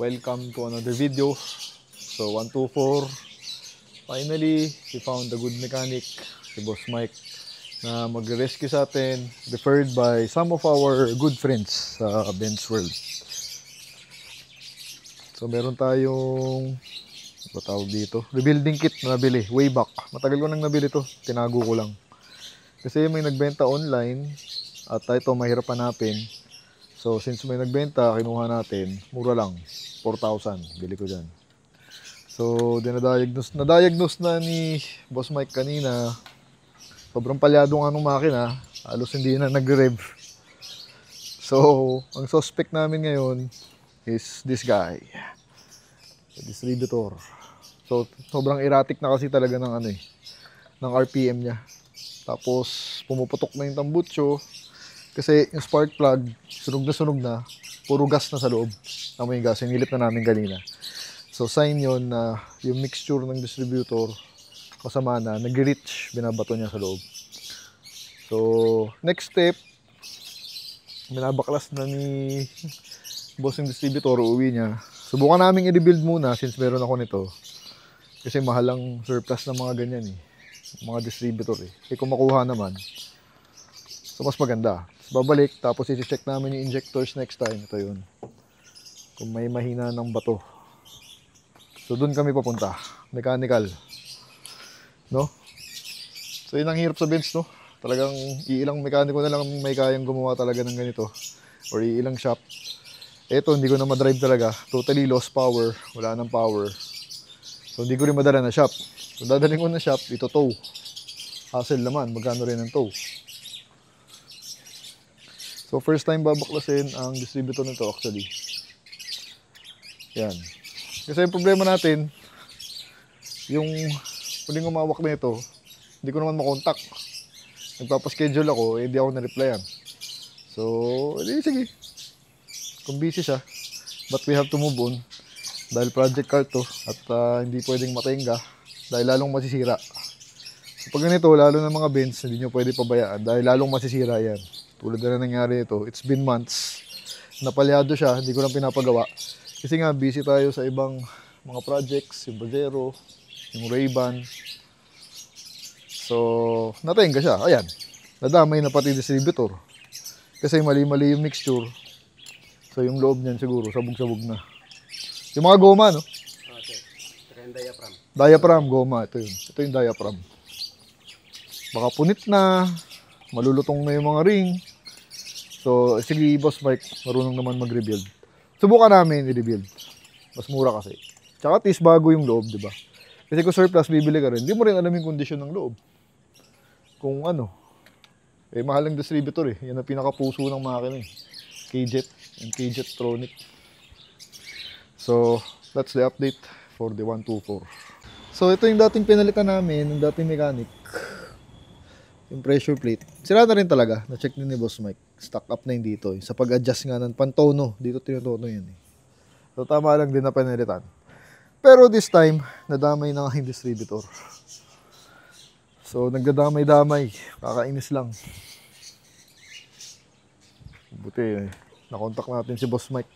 welcome to another video. So 124, finally we found a good mechanic, si Boss Mike, na mag-rescue sa atin, referred by some of our good friends sa Benz World. So meron tayong, ano tawag dito, rebuilding kit na nabili, way back. Matagal ko nang nabili to, tinago ko lang. Kasi may nagbenta online, at ito mahirap hanapin. So since may nagbenta, kinuha natin, mura lang, 4,000, bili ko dyan. So na-diagnose na ni Boss Mike kanina. Sobrang palyado nga nung makina, halos hindi na nag-rev. So ang suspect namin ngayon is this guy, the distributor. So sobrang erratic na kasi talaga ng ng RPM niya. Tapos pumuputok na yung tambucho. Kasi yung spark plug, sunog na, puro gas na sa loob. Amoy yung gas, hinilip na namin kanina. So sign yon na yung mixture ng distributor, masama na, nag-reach, binabato niya sa loob. So next step, binabaklas na ni boss yung distributor, uuwi niya. Subukan namin i-rebuild muna since meron ako nito. Kasi mahal ang surplus ng mga ganyan mga distributor Eh kung makuha naman, so mas maganda. Babalik, tapos i-check namin yung injectors next time. Ito yun. Kung may mahina ng bato. So doon kami papunta. Mechanical. No? So yun ang hirap sa Benz, no? Talagang iilang mekaniko na lang may kayang gumawa talaga ng ganito. Or iilang shop. Ito, hindi ko na madrive talaga. Totally lost power. Wala nang power. So hindi ko rin madala na shop. Kung dadaling ko na shop, ito tow. Hassle naman. Magkano rin ang tow. So first time babaklasin ang distributor nito actually. Yan. Kasi yung problema natin, yung huling umawak na ito, hindi ko naman makontak. Nagpapaschedule ako, hindi ako na-replyan. So, sige. Kung busy siya, but we have to move on. Dahil project car to, at hindi pwedeng matenga, dahil lalong masisira. So pag ganito, lalo ng mga Benz, hindi nyo pwede pabayaan, dahil lalong masisira yan. Tulad na nangyari ito, it's been months. Napalyado siya, hindi ko lang pinapagawa. Kasi nga, busy tayo sa ibang mga projects, yung Bajero, yung Ray-Ban. So, natenga siya. Ayan, nadamay na pati distributor. Kasi mali-mali yung mixture. So, yung loob niyan siguro, sabog-sabog na. Yung mga goma, no? Okay. Saka yung diaphragm. Diaphragm, goma. Ito yun. Ito yung diaphragm. Baka punit na, malulutong na yung mga ring. So, sige, Boss Mike, marunong naman mag-rebuild. Subukan namin i-rebuild. Mas mura kasi. Tsaka at least bago yung loob, di ba? Kasi kung surplus, bibili ka rin. Hindi mo rin alam yung kondisyon ng loob. Kung mahal ang distributor Yan ang pinakapuso ng makina K-Jet and K-Jetronic. So, that's the update for the 124. So, ito yung dating pinalitan namin, yung dating mechanic. Yung pressure plate. Sira na rin talaga. Na-check ni Boss Mike. Stock up na yun dito. Sa pag-adjust nga ng pantono. Dito tinutono yan So tama lang din na pinalitan. Pero this time, nadamay na nga yung distributor. So nagdadamay-damay. Kakainis lang. Buti nakontak natin si Boss Mike.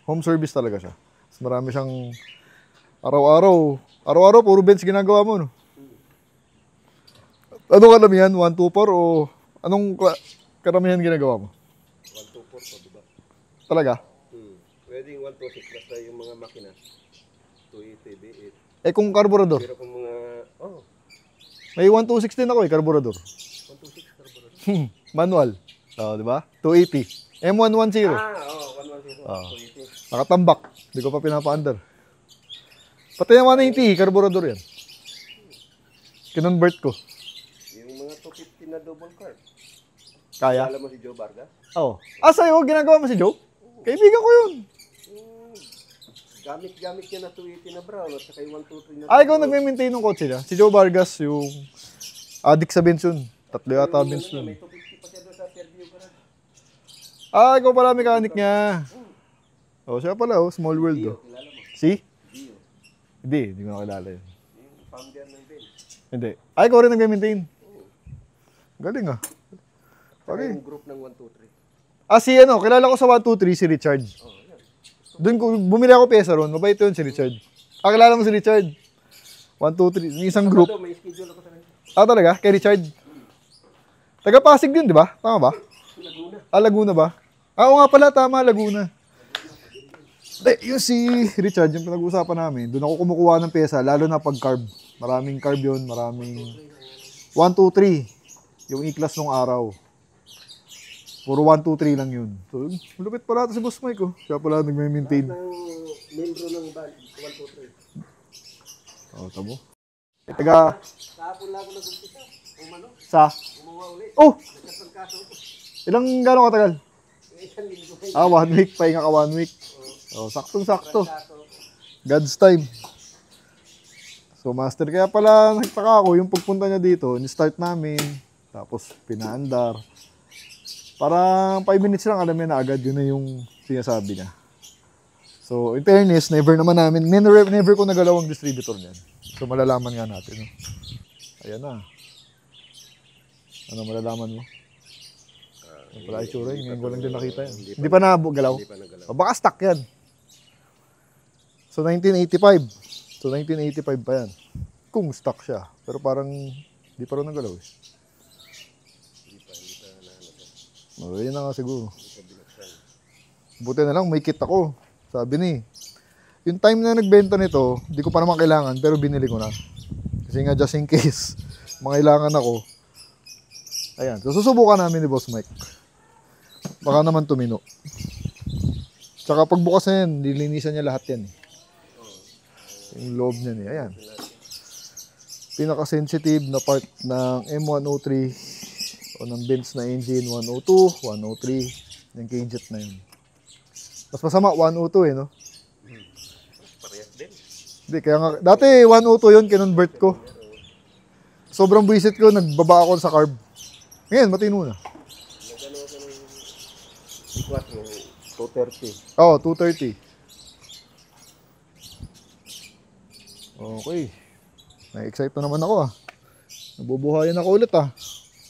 Home service talaga siya. Mas marami siyang araw-araw puro Benz ginagawa mo, no? Anong karamihan? 124 o anong karamihan ginagawa mo? 124 po, diba? Talaga? Pwedeng 126 basta yung mga makina. 280, B8. Eh kung carburetor? Pero kung mga, may 126 din ako carburetor. 126 carburetor. Manual. Diba? 280. M110. 110. Nakatambak. Hindi ko pa pinapa-under. Pati yung 180, carburetor yan. Kinonvert ko. Yung mga 250 na double carb. Kaya? Alam mo si Joe Vargas? Oo. Sa'yo, ginagawa mo si Joe? Kaibigan ko yun. Gamit niya na 280 na brown at saka yung 123 na... Ikaw nagme-maintain ng kotse niya. Si Joe Vargas, yung addict sa benz yun. Tatlo yata benz yun. May 250 pa siya doon sa Fairview garage. Ikaw pala mechanic niya. Siya pala, small world. Dio, kilala mo? Si? Dio. Hindi ko nakilala yun. Yung founder ng Benz. Hindi. Ikaw rin nagme-maintain. Galing Saka yung group ng 123. Si kilala ko sa 123, si Richard. Doon ko, bumili ako pyesa ron. Mabait yun si Richard. Kilala mo si Richard? 1, 2, 3. Yung isang group. May schedule ako sa kanya. Talaga? Kay Richard? Taga Pasig yun, di ba? Tama ba? Laguna. Laguna ba? Oo nga pala, tama, Laguna. Yung si Richard, yung pinag-uusapan namin, doon ako kumukuha ng pyesa, lalo na pag carb. Maraming carb yun, maraming 1, 2, 3. Yung iklas nung araw. Puro 1, 2, 3 lang yun. So, malupit pala ito si Boss Mike, oh. Siya pala nagme-maintain. Membro ng band, 1, 2, 3. Tamo. Taga, Kahapon lang ako nag-umpisa. Umano, sa, umuha ulit. oh! Nagkasangkaso ko. Gano'ng katagal? Isang linggo. 1 week, pahinga ka 1 week. Saktong-sakto. God's time. So, master, kaya pala nagtaka ako, yung pagpunta niya dito, ni-start namin, tapos pinaandar. Parang 5 minutes lang, alam niya na agad, yun na yung sinasabi niya. So, in fairness, never naman namin, never ko nagalaw ang distributor niyan. So, malalaman nga natin. No? Ayan na. Ano malalaman mo? Yung pala itsura yun, ngayon ko lang din nakita yan. Hindi pa nagalaw? Hindi pa nagalaw. Baka stock yan. So, 1985. So, 1985 pa yan. Kung stock siya. Pero parang, di pa rin nagalaw eh. Yun na nga siguro. Buti na lang, may kit ako. Sabi ni, yung time na nagbenta nito, di ko pa naman kailangan, pero binili ko na. Kasi nga, just in case, mangailangan ako. Ayan, so susubukan namin ni Boss Mike. Baka naman tumino. Tsaka pagbukas na yan, nilinisan niya lahat yan. Yung loob niya niya, ayan. Pinaka-sensitive na part ng M103 o ng Benz na engine, 102, 103, yung K-Jet na yun. Mas masama, 102 no? Parehas din. Hindi, kaya nga, dati 102 yun, kinonvert ko. Sobrang buisit ko, nagbaba ako sa carb. Ngayon, matino na. Nagano ako ng ikwat mo, 230. Oo, 230. Okay. Na-excite na naman ako Nabubuhayan ako ulit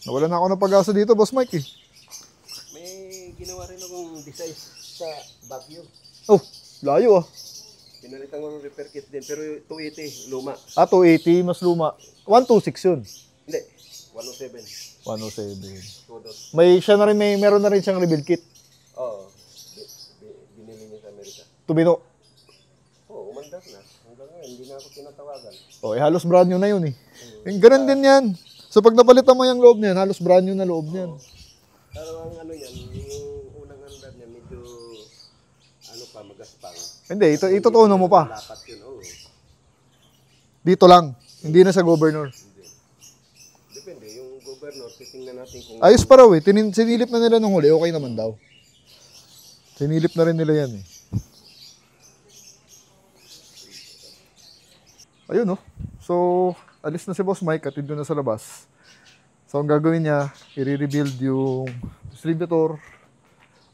Nawala na ako ng pag-asa dito, Boss Mike eh. May ginawa rin akong design sa Baguio. Oh, layo Pinalitan ko ng repair kit din, pero 280, luma. 280, mas luma. 126 yun. Hindi, 107. 107. Tudot. Meron na rin siyang rebuild kit. Oo. Binili niya sa Amerika. Tumino. Oo, umandar na. Hanggang ngayon, hindi na ako tinatawagan. Halos brand new na yun eh. Ganun din yan. So pag napalitan mo yung loob niyan, halos brand new na loob niyan. Pero ang ano yan, yung unang andar niya, medyo magaspang. Hindi, itutuno mo pa. Lapat yun, oo. Dito lang. Hindi na sa governor. Hindi. Depende, yung governor, titingnan natin kung... Ayos pa raw eh. Sinilip na nila nung huli. Okay naman daw. Sinilip na rin nila yan eh. Ayun So, alis na si Boss Mike at doon na sa labas. So, ang gagawin niya, i-rebuild yung distributor.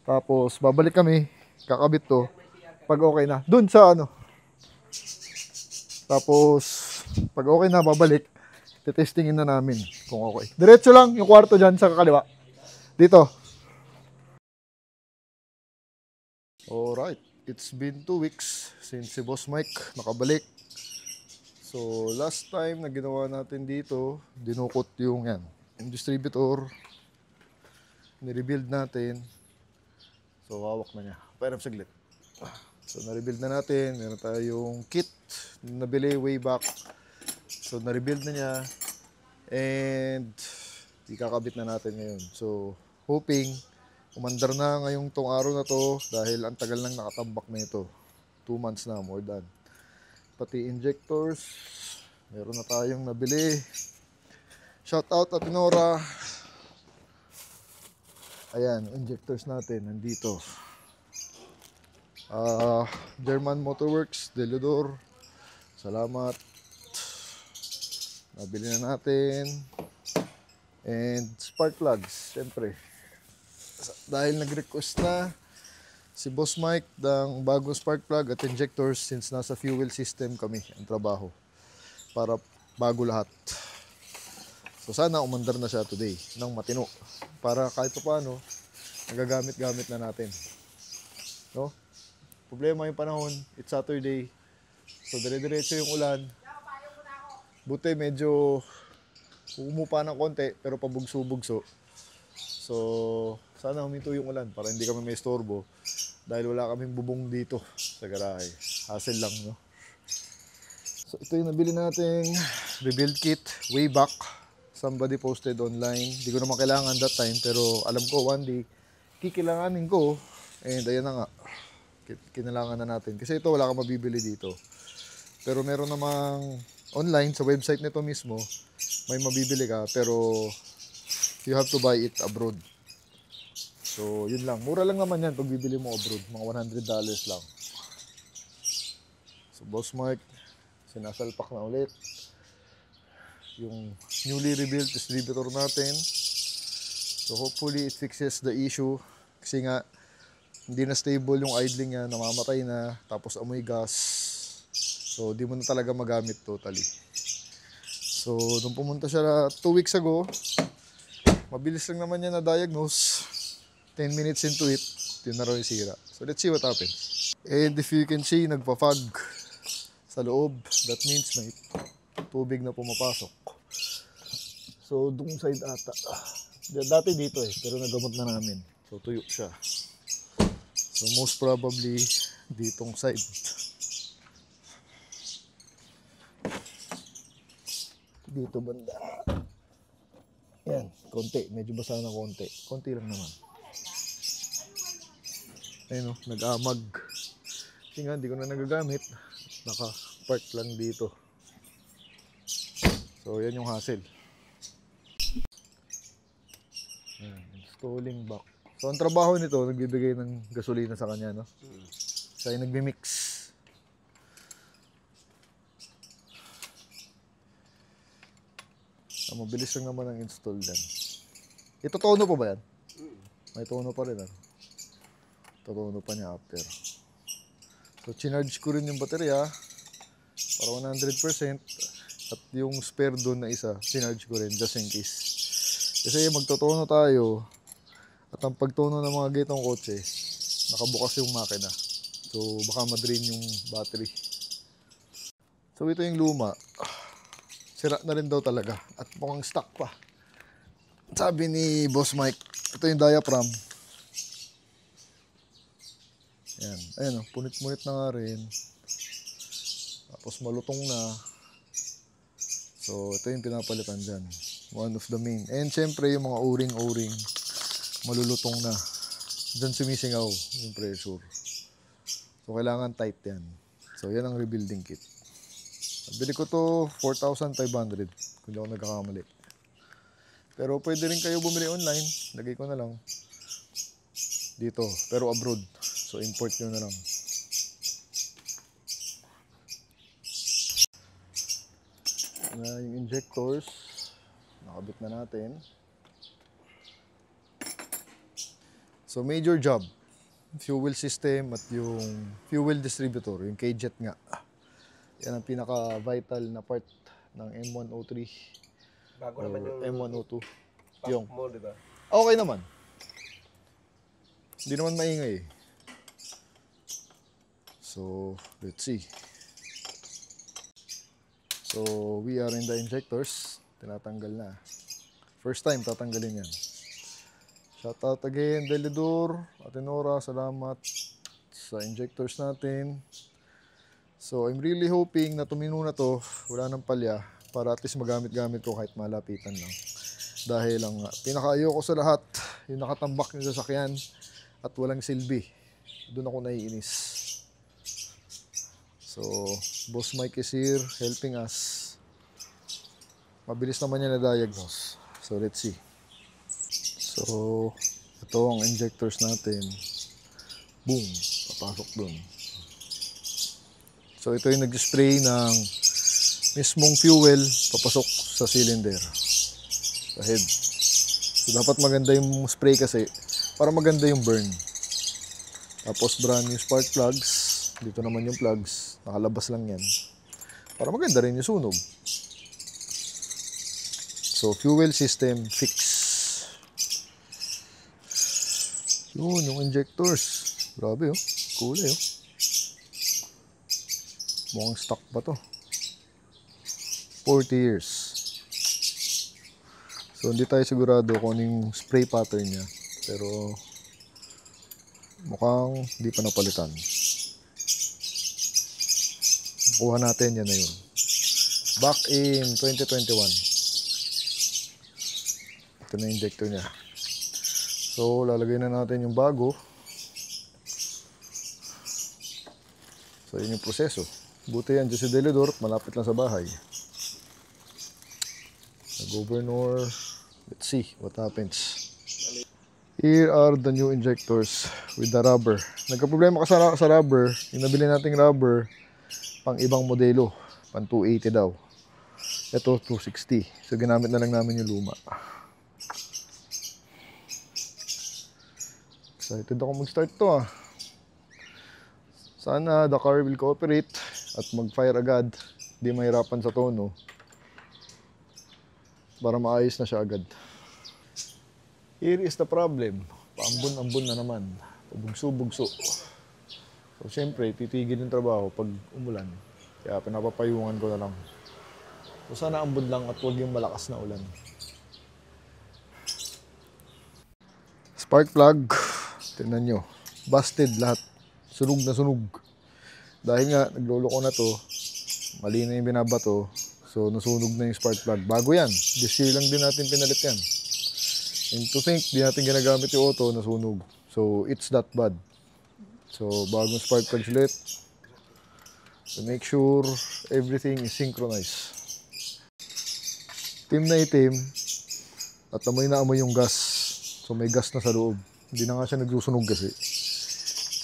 Tapos, babalik kami. Kakabit to. Pag okay na. Doon sa Tapos, pag okay na, babalik. Tetestingin na namin kung okay. Diretso lang yung kwarto dyan sa kakaliwa. Dito. Alright. It's been 2 weeks since si Boss Mike nakabalik. So, last time na ginawa natin dito, dinukot yung distributor. Nirebuild natin. So, hawak na niya. Pairam saglit. So, na-rebuild na natin. Meron tayong kit na nabili way back. So, na-rebuild na niya. And, ikakabit na natin ngayon. So, hoping, umandar na ngayong tong araw na to dahil ang tagal nang nakatambak na ito. 2 months na, more than. Pati injectors, meron na tayong nabili. Shout out at Nora. Ayan, injectors natin, nandito. German Motorworks, Deludor. Salamat. Nabili na natin. And spark plugs, siyempre. Dahil nag-request na si Boss Mike ng bagong spark plug at injectors since nasa fuel system kami ang trabaho. Para bago lahat. So sana umandar na siya today ng matino. Para kahit pa paano, nagagamit-gamit na natin. No? Problema yung panahon, it's Saturday. So dire-diretso yung ulan. Buti medyo umupa ng konti pero pabugso-bugso. So sana huminto yung ulan para hindi kami may istorbo dahil wala kaming bubong dito sa garahe. Hassle lang, no? So ito yung nabili nating rebuild kit way back. Somebody posted online. Hindi ko naman kailangan that time pero alam ko one day kikailanganin ko. And ayan na nga. Kinailangan na natin. Kasi ito wala kang mabibili dito. Pero meron namang online sa website nito mismo. May mabibili ka pero you have to buy it abroad. So yun lang. Mura lang naman yan pag bibili mo abroad. Mga $100 lang. So Boss Mike, sinasalpak na ulit yung newly rebuilt distributor natin. So hopefully it fixes the issue kasi nga hindi na stable yung idling niya, namamatay na, tapos amoy gas. So di mo na talaga magamit totally. So nung pumunta siya 2 weeks ago, mabilis lang naman niya na-diagnose. 10 minutes into it, yun na raw yung sira. So let's see what happens. And if you can see, nagpa-fog sa loob. That means may tubig na pumapasok. So, doon side ata. Dati dito pero nagamot na namin. So, tuyo siya. So, most probably, ditong side. Dito banda. Yan, konti. Medyo basa na konti. Konti lang naman. Ayun o, nag-amag. Kasi nga, hindi ko na nagagamit. Naka-park lang dito. So, yan yung hassle. Installing back. So, ang trabaho nito, nagbibigay ng gasolina sa kanya, no? Siya yung nagmi-mix. Mabilis lang naman ang install dyan. Ito tono pa ba yan? May tono pa rin, ano? Tono pa niya after. So, chinarge ko rin yung baterya para 100%. At yung spare doon na isa, chinarge ko rin just in case. Kasi magtotono tayo at ang pagtono ng mga gitong kotse, nakabukas yung makina. So baka ma-drain yung battery. So ito yung luma. Sira na rin daw talaga at mukhang stock pa. Sabi ni Boss Mike, ito yung diaphragm. Yan. Ayan o, punit-munit na nga rin. Tapos malutong na. So, ito yung pinapalitan dyan. One of the main. And syempre, yung mga o-ring, malulutong na. Dyan sumisingaw yung pressure. So, kailangan tight yan. So, yan ang rebuilding kit. Bili ko to 4,500 kung di ako nagkakamali. Pero pwede rin kayo bumili online. Lagay ko na lang dito. Pero abroad. So, import nyo na lang. Na yung injectors nakabit na natin. So major job, fuel system at yung fuel distributor, yung K-Jet nga. Yan ang pinaka vital na part ng M103 Bago naman yung M102 pump yung mo, di ba? okay naman, hindi naman maingay. So let's see. So, we are in the injectors. Tinatanggal na. First time tatanggalin yan. Shout out again, Delidor, Atenora, salamat sa injectors natin. So, I'm really hoping na tumino na to, wala nang palya, para at least magamit-gamit ko kahit malapitan lang. Dahil ang pinaka-ayoko sa lahat, yung nakatambak yung sasakyan at walang silbi. Doon ako naiinis. So, Boss Mike is here helping us. Mabilis naman niya na-diagnose. So, let's see. So, ito ang injectors natin. Boom! Papasok dun. So, ito yung nag-spray ng mismong fuel papasok sa cylinder. Sa head. So, dapat maganda yung spray kasi para maganda yung burn. Tapos, brand new spark plugs. Dito naman yung plugs. Nakalabas lang yan. Para maganda rin yung sunog. So, fuel system fix. Yun, yung injectors. Grabe, oh. Kulay, oh. Mukhang stock pa to. 40 years. So hindi tayo sigurado kung ano yung spray pattern niya. Pero mukhang hindi pa napalitan. Kuha natin, yan na yun. Back in 2021. Ito na yung injector niya. So lalagay na natin yung bago. So yun yung proseso. Buti yan dyan si Delidor, malapit lang sa bahay. The governor, let's see what happens. Here are the new injectors with the rubber. Nagka-problema ka sa rubber, yung nabili nating rubber, pang ibang modelo, pang 280 daw. Ito 260. So ginamit na lang namin yung luma. Excited ako mag-start to ah. Sana the car will cooperate at mag-fire agad. Di mahirapan sa tono. Para maayos na siya agad. Here is the problem. Paambon-ambon na naman. Bugso-bugso. So syempre, titigil yung trabaho pag umulan. Kaya pinapapayungan ko na lang. So sana ambon lang at huwag yung malakas na ulan. Spark plug. Tingnan nyo. Busted lahat. Sunog na sunog. Dahil nga, nagloloko na to. Mali na yung binabato. So, nasunog na yung spark plug. Bago yan. This year lang din natin pinalit yan. And to think, di natin ginagamit yung auto, nasunog. So, it's that bad. So, bagong spark plug ulit. To make sure everything is synchronized. Itim na itim. At amoy na amoy yung gas. So, may gas na sa loob. Hindi na nga siya nagsusunog kasi.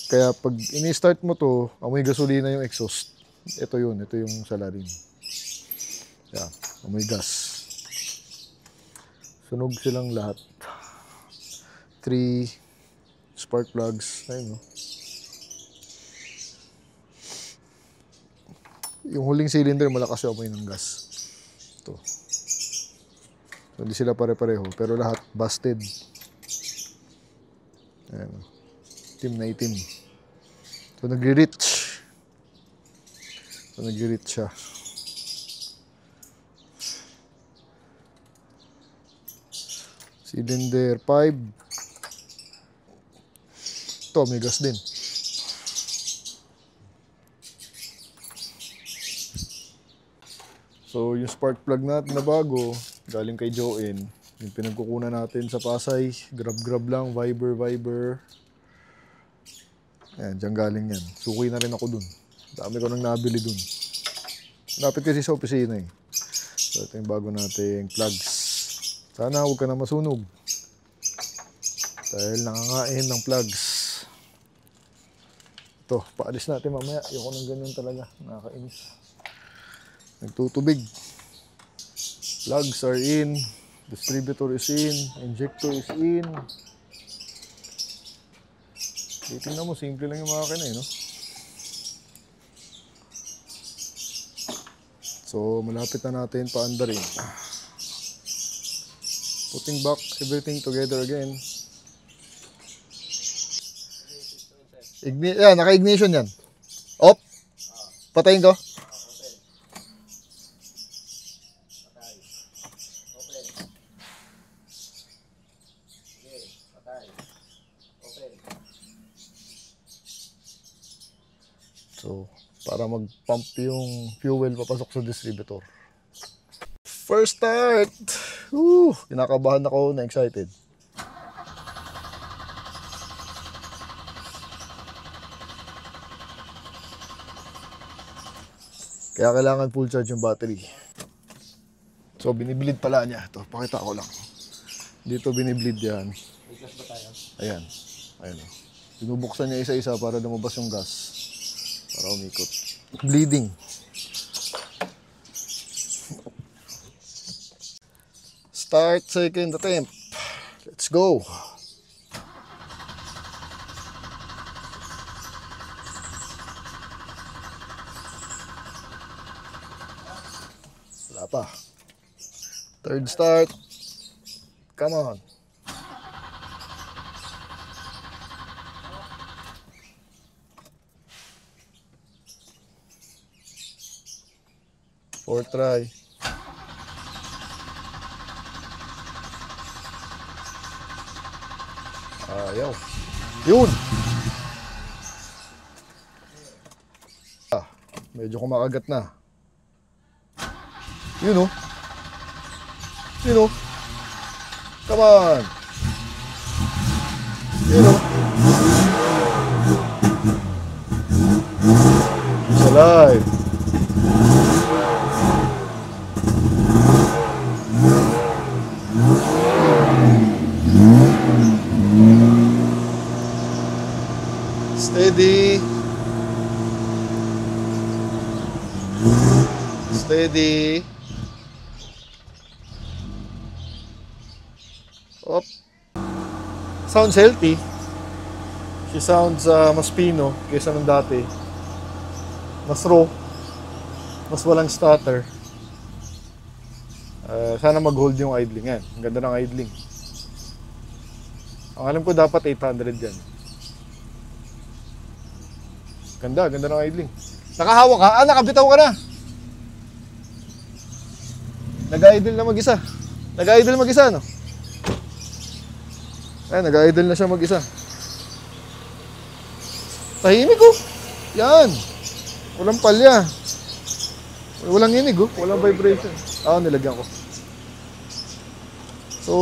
Kaya pag ini-start mo to, amoy gasolina yung exhaust. Ito yun, ito yung salarin. Yan, amoy gas. Sunog silang lahat. 3 spark plugs. Ayun, no? Yung huling cylinder, malakas yung amoy ng gas. Ito. So, hindi sila pare-pareho, pero lahat busted. Ayan, no? Itim na itim. So, nagre-reach. So, nagre-reach siya. Cylinder 5. Ito, may gas din. So, yung spark plug natin na bago, galing kay Joen. Yung pinagkukunan natin sa Pasay. Grab-grab lang, Viber. Ayan, dyan galing yan. Suki na rin ako dun. Dami ko nang nabili dun. Lapit kasi sa opisina eh. So, ito yung bago nating plugs. Sana huwag ka na masunog. Dahil nangangain ng plugs. Ito, paalis natin mamaya. Ayoko ng ganyan talaga. Nakakainis. Nagtutubig. Plugs are in. Distributor is in. Injector is in. Tingnan mo, simple lang yung makina eh, no? So, malapit na natin paandarin. Putting back everything together again. Yan, naka-ignition yan. Off. Patayin ko. So, para mag-pump yung fuel papasok sa distributor. First start! Woo! Kinakabahan ako na excited. Kaya kailangan full charge yung battery. So, biniblid pala niya. Ito, pakita ko lang. Dito biniblid yan. Ayan. Ayan. Binubuksan niya isa-isa para lumabas yung gas. Para umikot. Bleeding. Start second attempt. Let's go. Wala pa. Third start. Come on. 4 try. Ayaw. Yun! Medyo kumakagat na. Yun, oh. Yun, oh. Come on! Yun, oh. It's alive. Steady. Steady. Up. Sounds healthy. She sounds mas pino kaysa nung dati. Mas raw. Mas walang stutter. Sana mag-hold yung idling yan. Ang ganda ng idling. Ang alam ko dapat 800 yan. Ganda ng idling. Nakahawak ka? Nakabitaw ka na. Nag-idle na mag-isa. Nag-idle mag-isa, no? Nag-idle na siya mag-isa. Tahimik, oh. Yan. Walang palya. Walang inig, oh. Walang vibration. Nilagyan ko. So,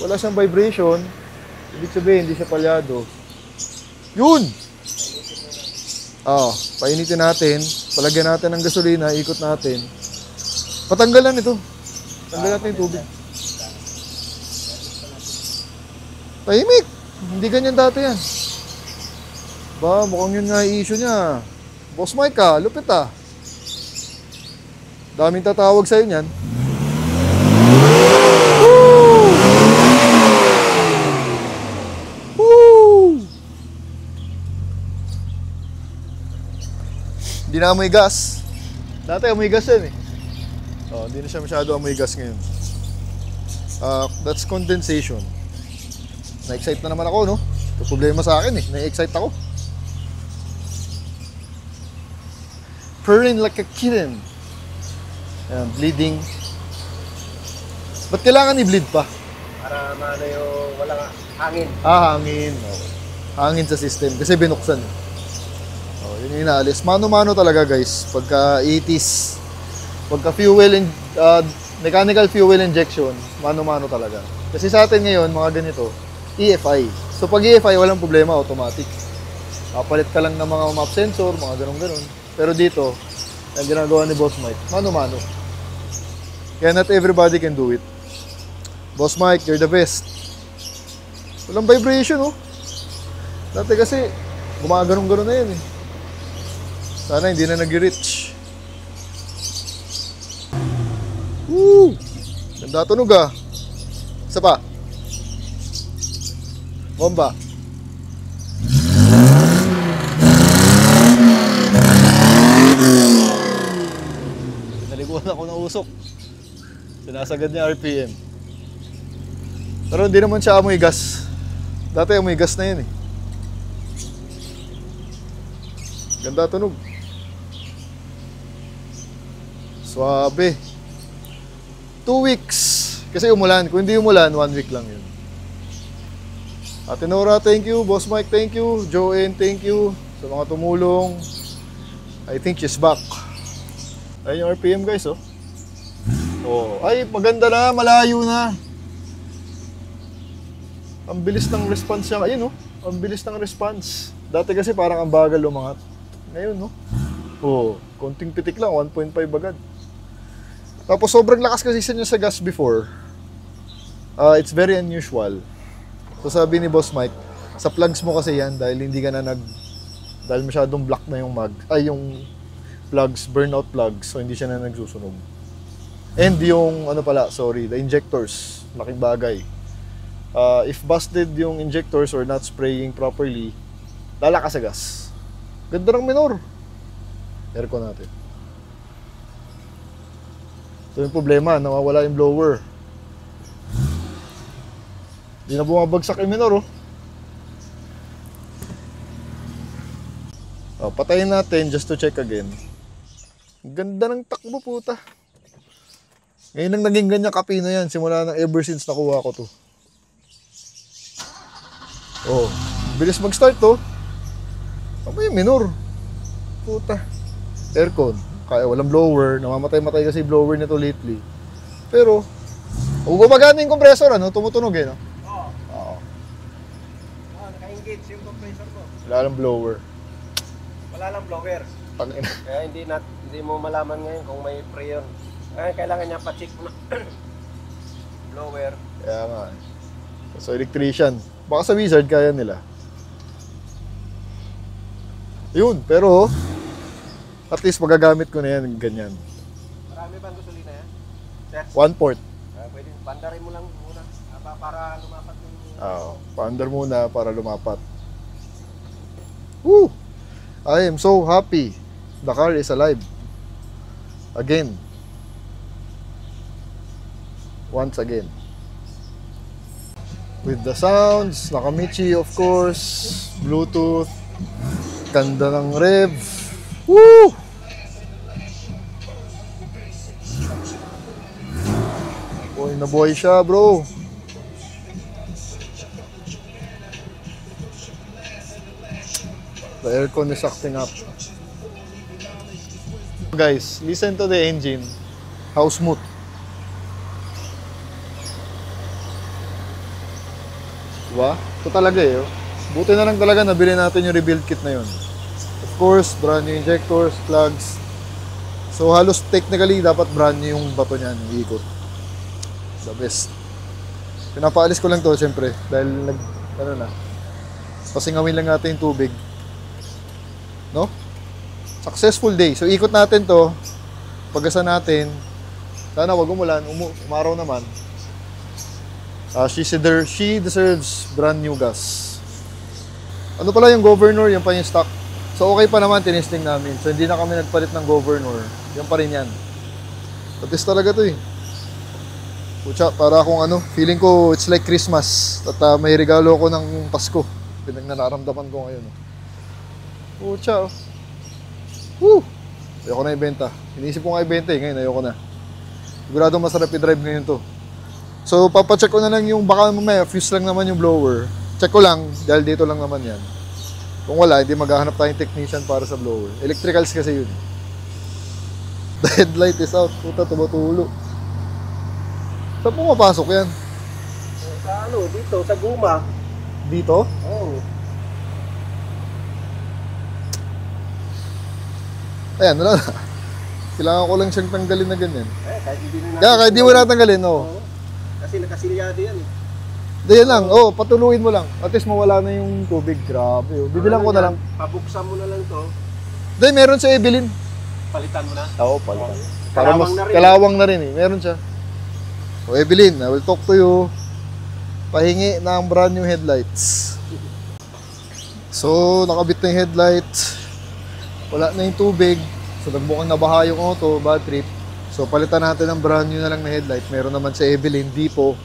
wala siyang vibration. Ibig sabihin, hindi siya palyado. Yun! Painitin natin. Palagyan natin ng gasolina. Ikot natin. Patanggalan ito. Tanggalan natin yung tubig. Tahimik. Hindi ganyan dati yan. Mukhang yun nga i-issue niya. Boss Mike ka, lupit ah. Daming tatawag sa'yo niyan. Woo! Woo! Hindi na amoy gas. Dati amoy gas yan eh. Hindi na siya masyado amoy gas ngayon. That's condensation. Na-excite na naman ako, no? Ito problema sa akin eh. Na-excite ako. Purring like a kitten. Ayan, bleeding. Ba't kailangan i-bleed pa? Para maano yung walang hangin. Hangin. Okay. Hangin sa system. Kasi binuksan. Yun yung inaalis. Mano-mano talaga guys. Pagka 80s. Pagka fuel mechanical fuel injection, mano-mano talaga. Kasi sa atin ngayon, mga ganito, EFI. So pag EFI, walang problema, automatic. Palit ka lang ng mga map sensor, mga ganun-ganun. Pero dito, ang ginagawa ni Boss Mike, mano-mano. Kaya not everybody can do it. Boss Mike, you're the best. Walang vibration, oh. Dati kasi, gumaganon-ganon na yan, eh. Sana hindi na nag-reach. Woo! Ganda tunog, ah. Isa pa. Bomba. Naliguan ako ng usok. Sinasagad niya RPM. Pero hindi naman siya amoy gas. Dati amoy gas na yun eh. Ganda tunog. Suabe. 2 weeks. Kasi umulan. Kung hindi umulan, 1 week lang yun. Ate Nora, thank you. Boss Mike, thank you. Joanne, thank you. Sa mga tumulong. I think she's back. Ayun yung RPM guys, oh. Ay, maganda na. Malayo na. Ang bilis ng response niya. Ayun, oh. Ang bilis ng response. Dati kasi parang ang bagal lumangat. Ngayon, no? Konting pitik lang. 1.5 agad. Tapos sobrang lakas kasi niya sa gas before. It's very unusual. So sabi ni Boss Mike, sa plugs mo kasi yan dahil hindi ka na dahil masyadong black na yung yung plugs, burnout plugs, so hindi siya na nagsusunog. And yung the injectors, laking bagay. If busted yung injectors or not spraying properly, lalakas sa gas. Ganda ng minor. Aircon natin. So yung problema, nawawala yung blower. Hindi na bumabagsak yung minor, oh. Patayin natin just to check again. Ganda ng takbo, puta. Ngayon nang naging ganyan kapino yan, simula nang ever since nakuha ko to. Oh, bilis mag-start to. Ano yung minor? Puta. Aircon. Kaya walang blower. Namamatay-matay kasi blower nito lately. Pero, gumagana yung compressor, ano? Tumutunog eh, no? Oo. Naka-engage yung compressor ko. Wala lang blower. Wala lang blower. Tangina. Kaya hindi mo malaman ngayon kung may pre yun. Kaya kailangan niya pa-check mo na. Blower. Kaya nga. So, electrician. Baka sa Wizard, kaya nila. Yun, pero at least magagamit ko na yan, ganyan. Marami bang gasolina yan? Sir? 1 port. Pwede, bandarin mo lang muna para lumapat yung... Oo, paandar muna para lumapat. Woo! I am so happy. The car is alive. Again. Once again. With the sounds, Nakamichi of course, Bluetooth, ganda ng rev. Woo! Boy na boy siya, bro. The aircon is acting up. Guys, listen to the engine. How smooth. Diba? Ito talaga eh. Oh. Buti na lang talaga nabili natin yung rebuild kit na yun. Of course, brand new injectors, plugs. So halos technically dapat brand new yung bato niyan, yung ikot. The best. Pinapaalis ko lang to syempre dahil pasingawin lang natin yung tubig. No? Successful day. So ikot natin to. Pagasa natin. Sana wag umulan, umaraw naman. She deserves brand new gas. Ano pala yung governor, yan pa yung stock. So okay pa naman, tinisting namin. So hindi na kami nagpalit ng governor. Yan pa rin yan. Patis talaga to eh. Pucha, para akong feeling ko it's like Christmas. At may regalo ko ng Pasko. Pinagnararamdaman ko ngayon. Pucha oh. Woo! Ayoko na ibenta. Iniisip ko nga ibenta eh, ngayon ayoko na. Sigurado masarap i-drive ngayon to. So, papacheck ko na lang yung baka mamaya, fuse lang naman yung blower. Check ko lang, dahil dito lang naman yan. Kung wala, hindi maghahanap tayong technician para sa blower. Electricals kasi yun. The headlight is out. Puta, tumatulo. Saan pumapasok yan? Sa dito, sa guma. Dito? Oo. Ayan, wala na. Kailangan ko lang siyang tanggalin na ganyan. Kahit hindi na Kaya, kahit di mo natanggalin, oo. Kasi nakasilyado yan eh. Diyan lang, patuluin mo lang. At least mawala na yung tubig. Grabe, oh. Bibilang ko na lang. Pabuksan mo na lang to. Dahil meron sa Evelyn. Palitan mo na. Oo, palitan. Oh. Para mas kalawang na rin eh. Meron siya. O Evelyn, I will talk to you. Pahingi ng brand new headlights. So, nakabit na yung headlights. Wala na yung tubig. So, nagmukhang nabaha yung auto, bad trip. So, palitan natin ng brand new na lang na headlight. Meron naman sa Evelyn, Depo.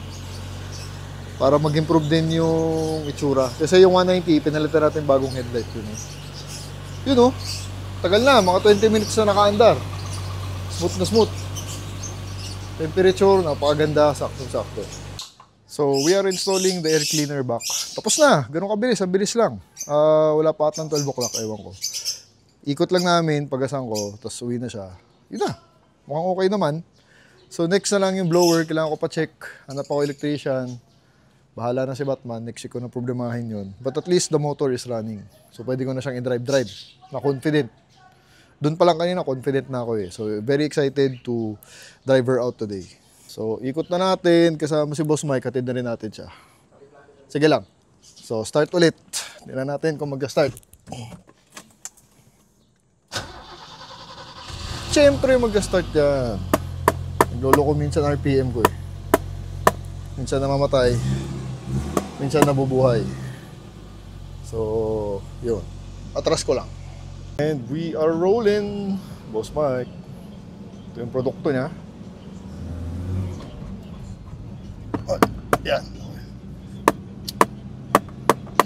Para mag-improve din yung itsura. Kasi yung 190, pinalitan natin bagong headlight yun. Yun oh. Tagal na, mga 20 minutes na nakaandar. Smooth na smooth. Temperature, napakaganda, sakto-sakto. So, we are installing the air cleaner back. Tapos na, ganun kabilis, ang bilis lang. Wala pa at ng 12 o'clock, ewan ko. Ikot lang namin, pagasan ko, tapos uwi na siya. Yun na, mukhang okay naman. So, next na lang yung blower, kailangan ko pa check. Hanap ako electrician. Bahala na si Batman, next week ko na problemahin yun. But at least the motor is running. So, pwede ko na siyang i-drive. Na confident. Doon pa lang kanina, confident na ako eh. So, very excited to drive her out today. So, ikot na natin. Kasama si Boss Mike, hatid na rin natin siya. Sige lang. So, start ulit. Tingnan natin kung mag-start. Siyempre, mag-start yan. Naglolo ko minsan RPM ko eh. Minsan namamatay. Minsan nabubuhay. So, yun. Atras ko lang. And we are rolling. Boss Mike. Ito yung produkto niya. Oh, yan.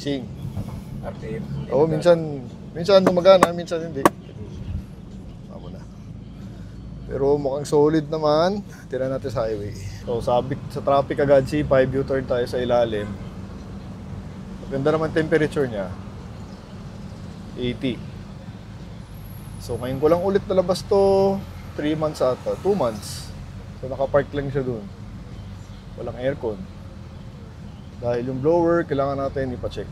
Sing. RPM. Oo, minsan gumagana, minsan hindi. Tama na. Pero mukhang solid naman. Tira natin sa highway. So sabit sa traffic agad, C5, U-turn tayo sa ilalim. Maganda naman temperature niya. 80. So ngayon ko lang ulit nalabas to. 3 months ata, 2 months. So nakapark lang siya dun. Walang aircon. Dahil yung blower, kailangan natin ipacheck.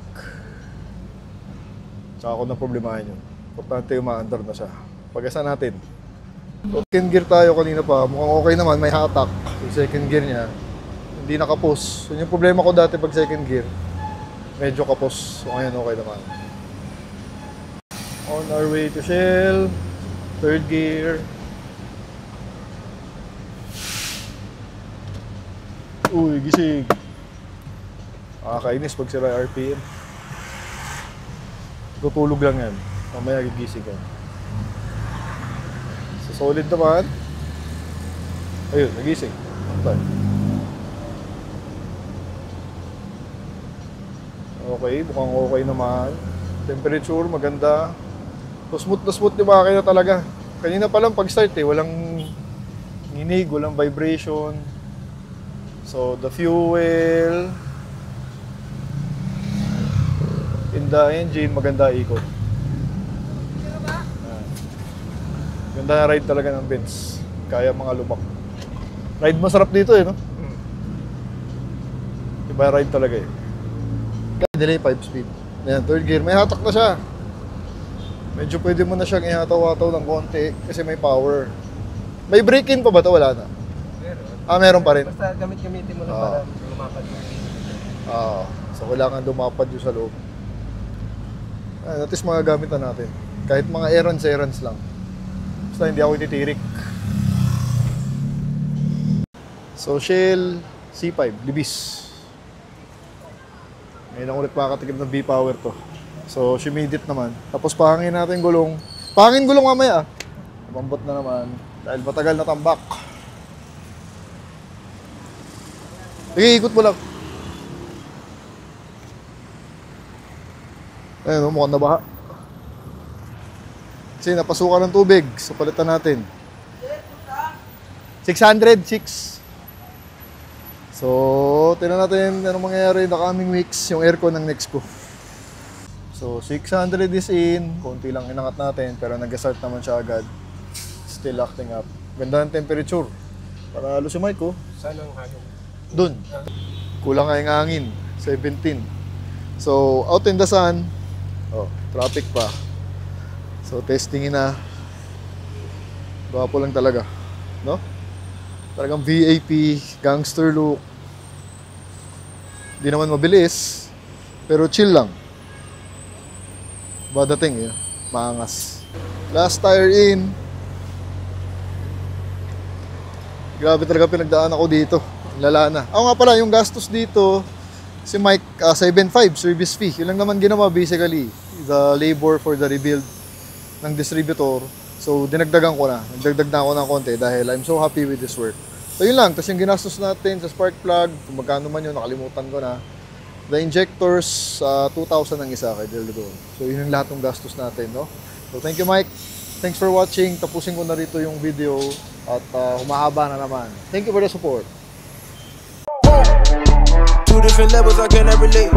Tsaka ako na problemahin yun. Importante umaandar na siya. Pag-asa natin. So, second gear tayo kanina pa. Mukhang okay naman, may hatak. So second gear niya, hindi nakapos. So yung problema ko dati pag second gear, medyo kapos. So ngayon okay naman. On our way to Shell. Third gear. Uy, gising. Nakakainis pag sira RPM. Tutulog lang yan. Mamaya gigising ka. So, solid naman. Ayun, nagising. Okay. Okay, mukhang okay naman. Temperature, maganda. So, smooth yung makina talaga. Kanina pa lang pag-start walang nginig, walang vibration. So, the fuel in the engine, maganda ikot. Ganda na ride talaga ng Benz. Kaya mga lubak. Ride masarap dito no? Iba ride talaga Delay 5 speed. Ayan, third gear. May hatak na siya. Medyo pwede mo na siyang ihataw-hataw ng konti kasi may power. May break-in pa ba ito? Wala na. Meron. Meron pa rin. Basta gamitin mo lang para lumapad yung so kailangan lumapad yung sa loob. At least mga gamit na natin. Kahit mga errands lang. Basta hindi ako ititirik. So Shell C5, Libis. Ngayon ang ulit makakatikim ng V-Power to. So humidit naman. Tapos pahangin natin gulong. Pahangin gulong mamaya Lumambot na naman. Dahil matagal na tambak. Sige, ikot mo lang. Ayun, mukhang nabaha. Kasi napasukan ng tubig. So palitan natin. 606. So, tingnan natin anong mangyayari in the coming weeks yung aircon ng next ko. So, 600 is in. Konti lang inangat natin pero nag-start naman siya agad. Still acting up. Ganda ng temperature. Para halos yung mic ko. Saan ang hangin? Dun. Kulang nga yung hangin. 17. So, out in the sun. Oh, traffic pa. So, testingin na. Gwapo lang talaga. No? Talagang VIP, gangster look. Di naman mabilis. Pero chill lang. Badating maangas. Last tire in. Grabe talaga pinagdaan ako dito. Lala na. Ako nga pala, yung gastos dito, si Mike, 7.5 service fee. Yun lang naman ginawa basically. The labor for the rebuild ng distributor. So, dinagdagan ko na. Nagdagdag na ako ng konti dahil I'm so happy with this work. So, yun lang. Tapos yung ginastos natin sa spark plug, kung magkano man yun, nakalimutan ko na. The injectors, 2,000 ang isa kay Delgo. So, yun yung lahat ng gastos natin, no? So, thank you, Mike. Thanks for watching. Tapusin ko na rito yung video at humahaba na naman. Thank you for the support. Two different levels, I cannot relate.